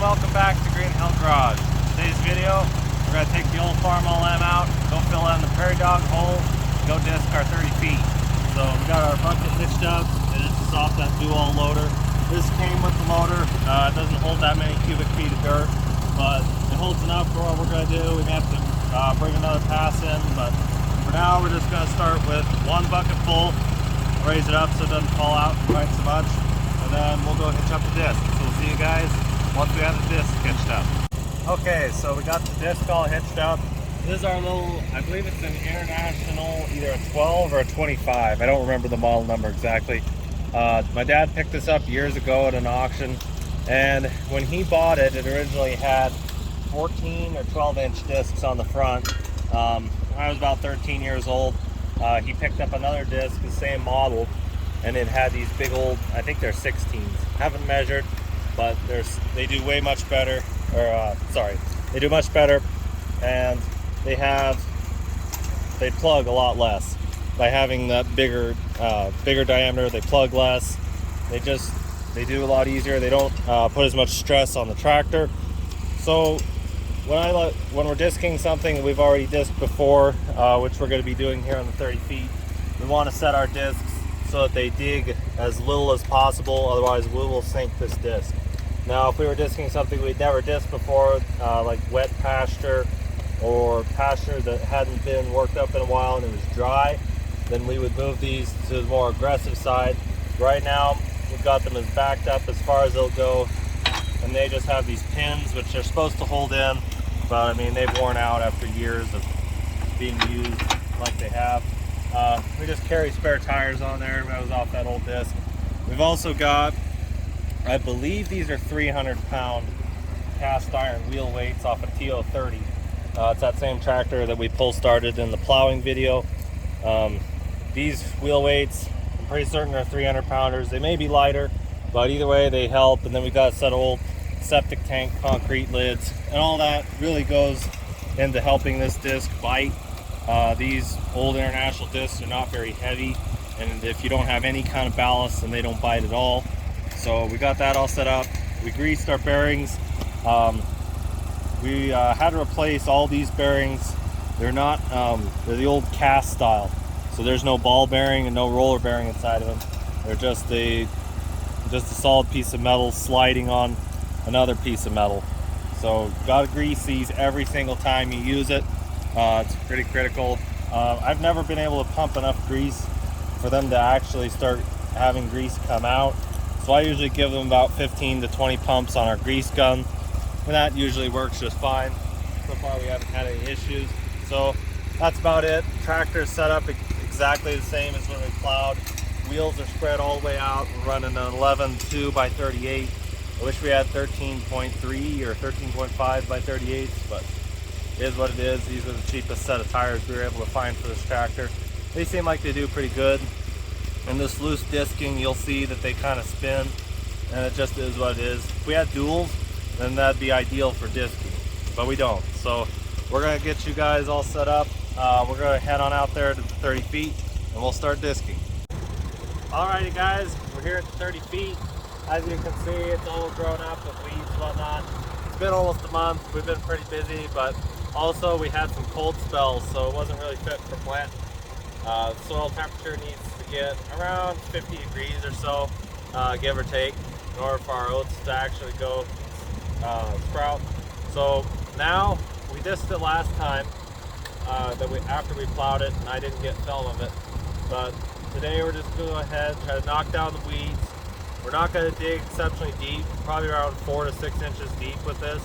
welcome back to Green Hill Garage. Today's video, we're going to take the old Farmall M out, go fill in the prairie dog hole, go disc our 30 feet. So we got our bucket hitched up, and it's off that dual loader. This came with the loader. It doesn't hold that many cubic feet of dirt, but it holds enough for what we're going to do. We may have to bring another pass in, but for now we're just going to start with one bucket full, raise it up so it doesn't fall out quite so much, and then we'll go hitch up the disc. So we'll see you guys once we have the disc hitched up. Okay, so we got the disc all hitched up. This is our little, I believe it's an International, either a 12 or a 25. I don't remember the model number exactly. My dad picked this up years ago at an auction, and when he bought it, it originally had 14 or 12 inch discs on the front. When I was about 13 years old, he picked up another disc, the same model, and it had these big old, I think they're 16s. Haven't measured, but they do way much better, they do much better, and they plug a lot less. By having that bigger diameter, they plug less. They do a lot easier. They don't put as much stress on the tractor. So when we're disking something we've already disked before, which we're going to be doing here on the 30 feet, we want to set our discs so that they dig as little as possible, otherwise we will sink this disc. Now if we were disking something we'd never disked before, like wet pasture or pasture that hadn't been worked up in a while and it was dry, then we would move these to the more aggressive side. Right now we've got them as backed up as far as they'll go, and they just have these pins which they're supposed to hold in, but I mean they've worn out after years of being used like they have. We just carry spare tires on there. That was off that old disc. We've also got, I believe these are 300-pound cast iron wheel weights off a TO30. It's that same tractor that we pull started in the plowing video. These wheel weights, I'm pretty certain they're 300 pounders. They may be lighter, but either way they help. And then we got a set of old septic tank concrete lids, and all that really goes into helping this disc bite. These old International discs are not very heavy, and if you don't have any kind of ballast, then they don't bite at all. So we got that all set up. We greased our bearings. We had to replace all these bearings. They're not, they're the old cast style. So there's no ball bearing and no roller bearing inside of them. They're just a solid piece of metal sliding on another piece of metal. So gotta grease these every single time you use it. It's pretty critical. I've never been able to pump enough grease for them to actually start having grease come out. So I usually give them about 15 to 20 pumps on our grease gun, and that usually works just fine. So far we haven't had any issues. So that's about it. Tractor's set up exactly the same as when we plowed. Wheels are spread all the way out. We're running an 11.2 by 38. I wish we had 13.3 or 13.5 by 38s, but it is what it is. These are the cheapest set of tires we were able to find for this tractor. They seem like they do pretty good. In this loose disking, you'll see that they kind of spin, and it just is what it is. If we had duals, then that'd be ideal for disking, but we don't. So we're gonna get you guys all set up. We're gonna head on out there to the 30 feet and we'll start disking. Alrighty guys, we're here at the 30 feet. As you can see, it's all grown up with weeds and whatnot. It's been almost a month. We've been pretty busy, but also we had some cold spells, so it wasn't really fit for planting. Soil temperature needs to get around 50 degrees or so, give or take, in order for our oats to actually go sprout. So now, we disked it last time after we plowed it, and I didn't get film of it. But today we're just going to go ahead and try to knock down the weeds. We're not going to dig exceptionally deep, probably around 4 to 6 inches deep with this.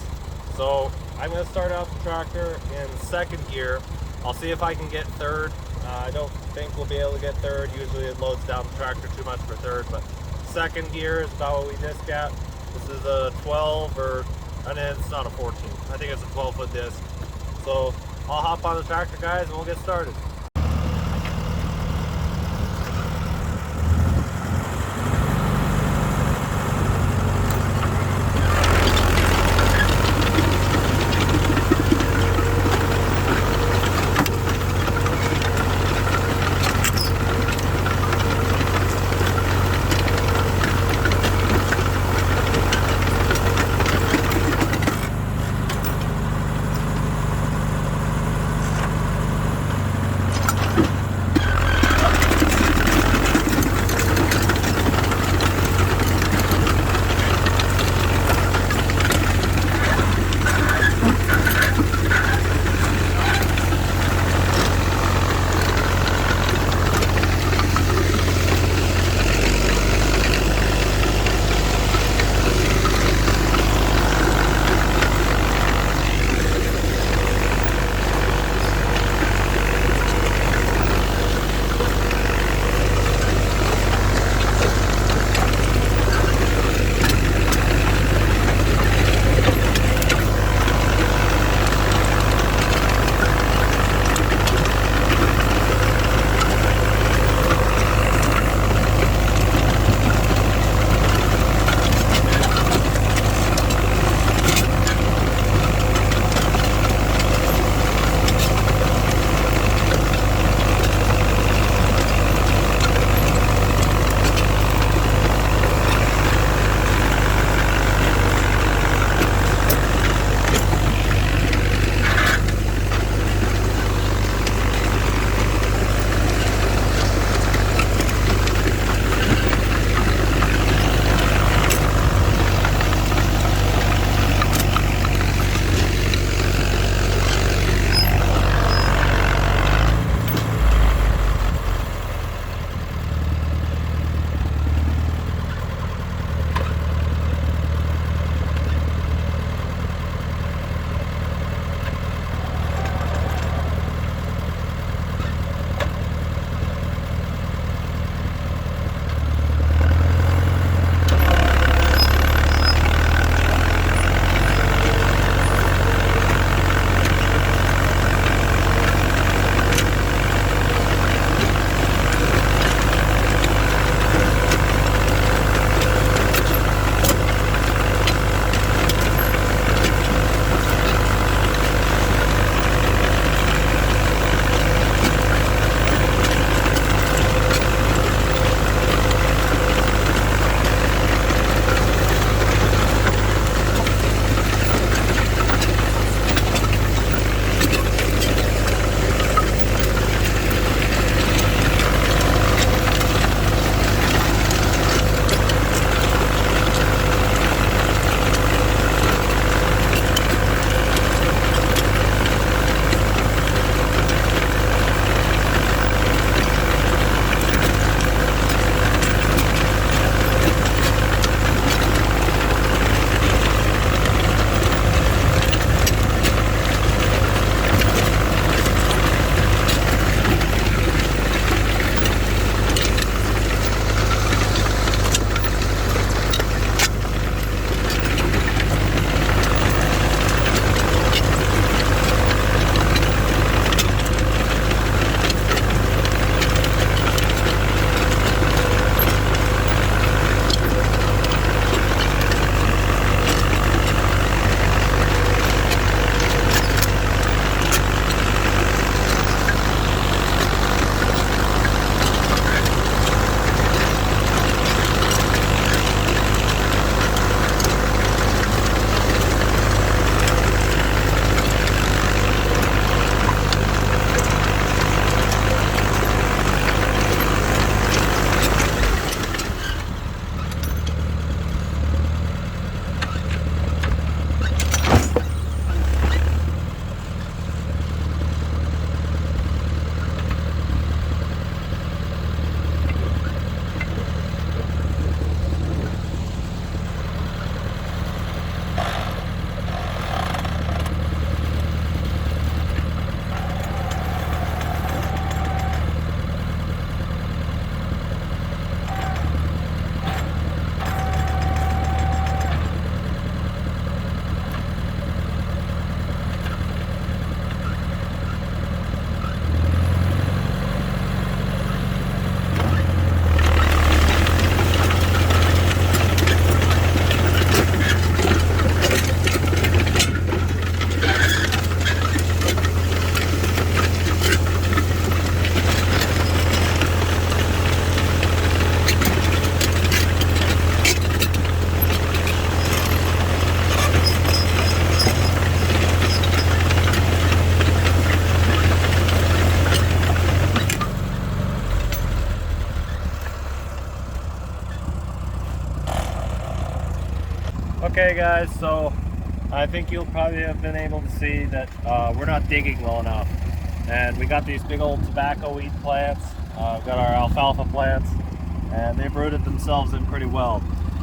So I'm going to start out the tractor in second gear. I'll see if I can get third. I don't think we'll be able to get third. Usually it loads down the tractor too much for third, but second gear is about what we disc at. This is a 12 or, and it's not a 14. I think it's a 12-foot disc. So I'll hop on the tractor, guys, and we'll get started. Okay guys, so I think you'll probably have been able to see that we're not digging well enough. And we got these big old tobacco weed plants, got our alfalfa plants, and they've rooted themselves in pretty well.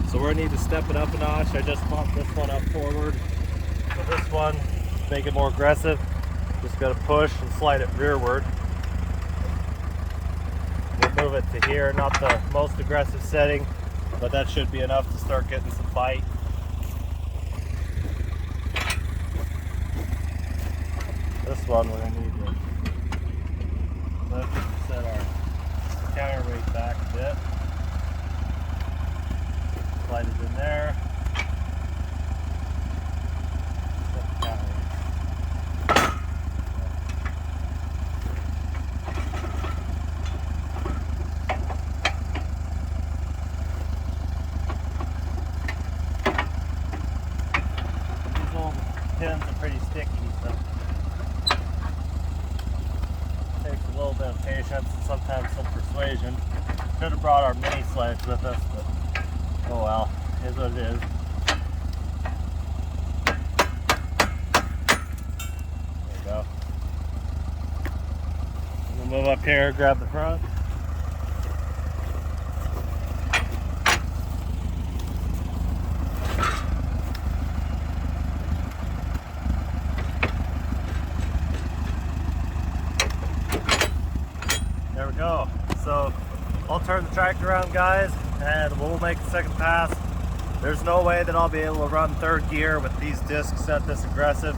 So we're gonna need to step it up a notch. I just bumped this one up forward. So this one, make it more aggressive, just gotta push and slide it rearward. We'll move it to here, not the most aggressive setting, but that should be enough to start getting some bite. This one we're gonna need to lift and set our counterweight back a bit. Slide it in there. Set the counterweight. These old pins are pretty sticky, so takes a little bit of patience and sometimes some persuasion. Should have brought our mini sledge with us, but oh well, it is what it is. There we go. We'll move up here, grab the front. There we go. So I'll turn the tractor around, guys, and we'll make the second pass. There's no way that I'll be able to run third gear with these discs set this aggressive.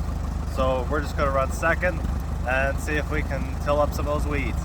So we're just gonna run second and see if we can till up some of those weeds.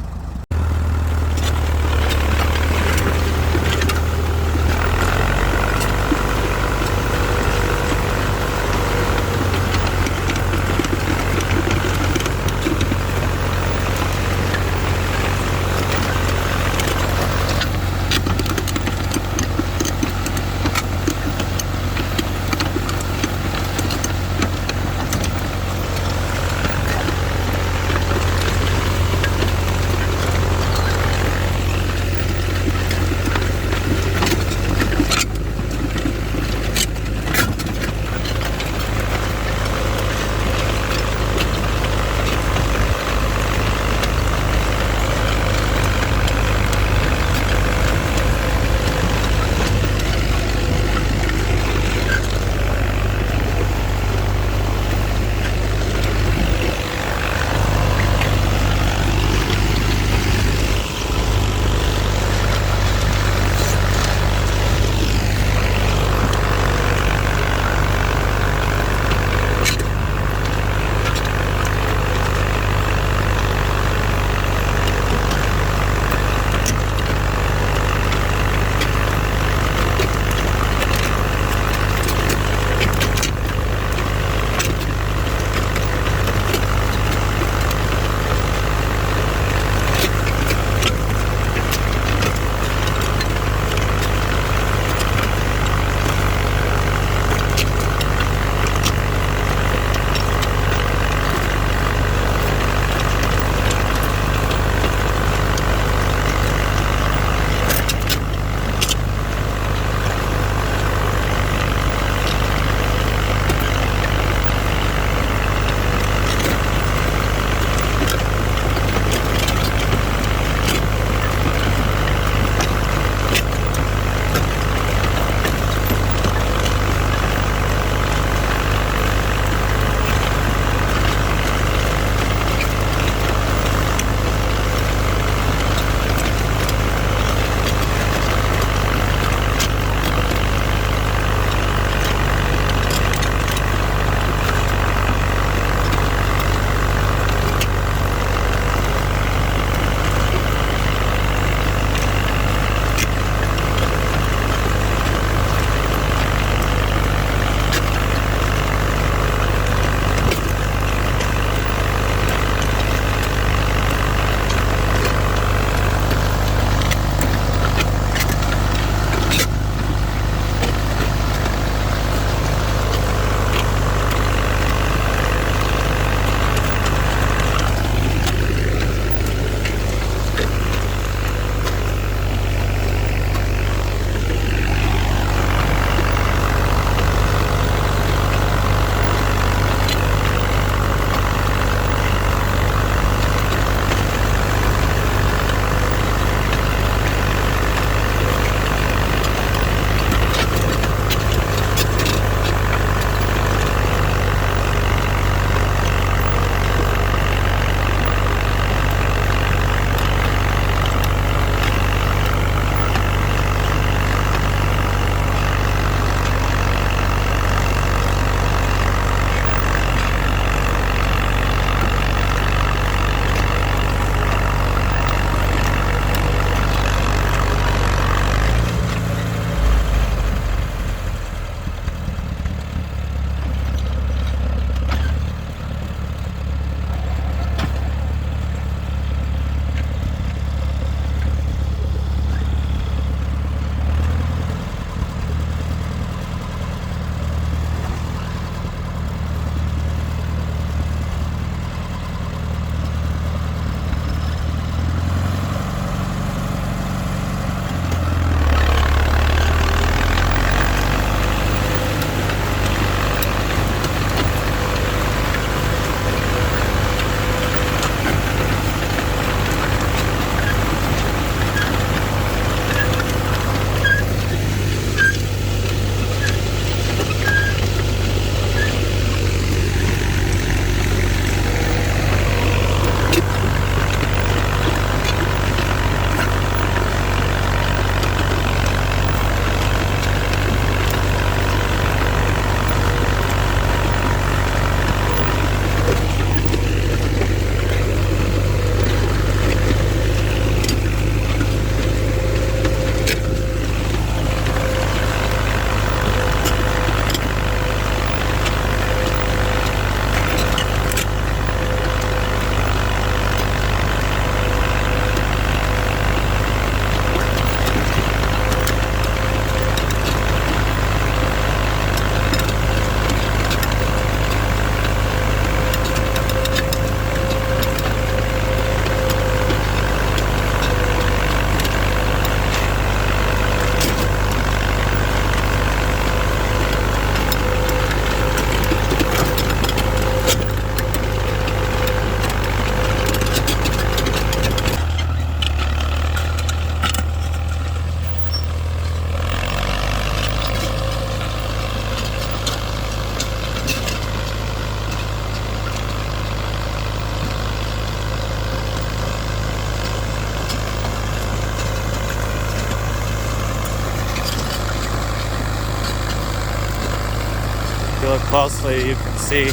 you look closely, you can see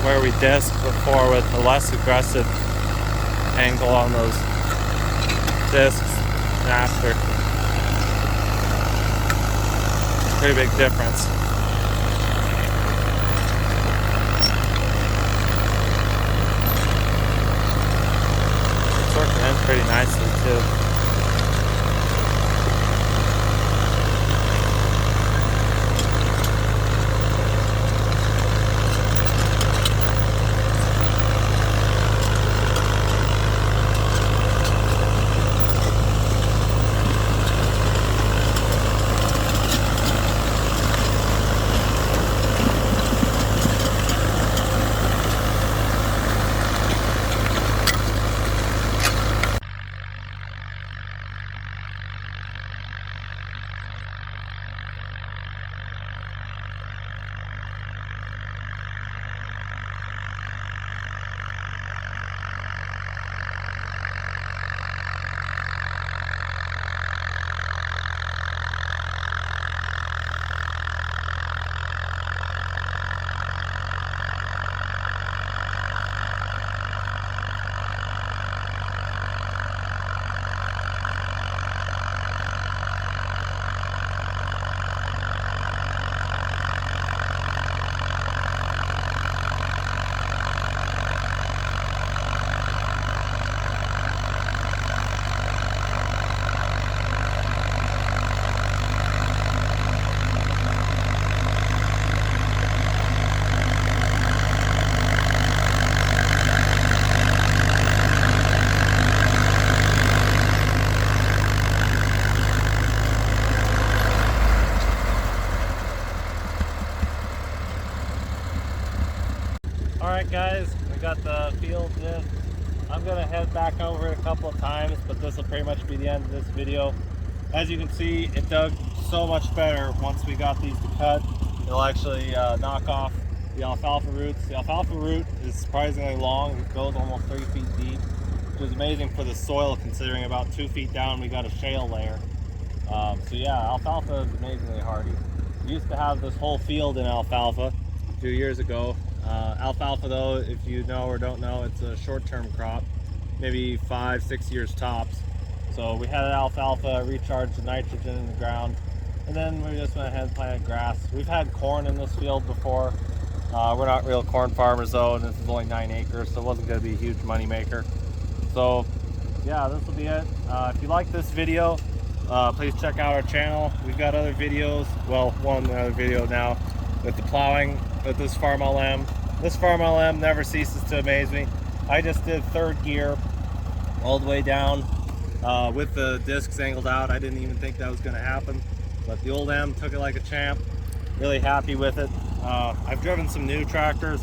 where we disked before with a less aggressive angle on those discs and after. Pretty big difference. It's working in pretty nicely too. Alright guys, we got the field in. I'm going to head back over it a couple of times, but this will pretty much be the end of this video. As you can see, it dug so much better once we got these to cut. It'll actually knock off the alfalfa roots. The alfalfa root is surprisingly long. It goes almost 3 feet deep, which is amazing for the soil considering about 2 feet down we got a shale layer. So yeah, alfalfa is amazingly hardy. We used to have this whole field in alfalfa a few years ago. Alfalfa though, if you know or don't know, it's a short-term crop, maybe 5-6 years tops. So we had alfalfa, recharged the nitrogen in the ground, and then we just went ahead and planted grass. We've had corn in this field before. We're not real corn farmers though, and this is only 9 acres, so it wasn't going to be a huge money maker. So yeah, this will be it. If you like this video, please check out our channel. We've got other videos, well, one other video now with the plowing with this Farmall M. This Farmall M never ceases to amaze me. I just did 3rd gear all the way down with the discs angled out. I didn't even think that was going to happen, but the old M took it like a champ. Really happy with it. I've driven some new tractors,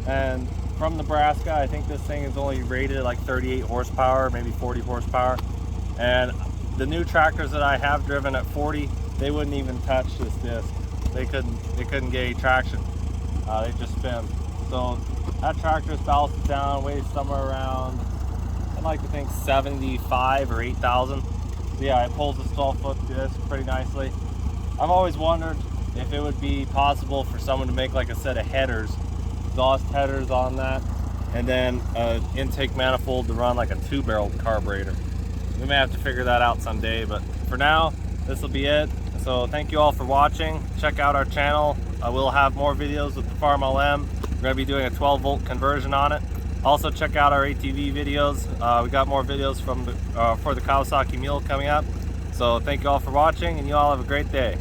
and from Nebraska, I think this thing is only rated like 38 horsepower, maybe 40 horsepower. And the new tractors that I have driven at 40, they wouldn't even touch this disc. They couldn't get any traction. They just spin. So that tractor's balanced down, weighs somewhere around, I'd like to think 75 or 8,000. Yeah, it pulls this 12-foot disc pretty nicely. I've always wondered if it would be possible for someone to make like a set of headers, exhaust headers on that, and then an intake manifold to run like a 2-barreled carburetor. We may have to figure that out someday, but for now, this will be it. So thank you all for watching. Check out our channel. We'll have more videos with the Farmall M. We're going to be doing a 12-volt conversion on it. Also check out our ATV videos. We got more videos from for the Kawasaki Mule coming up. So thank you all for watching, and you all have a great day.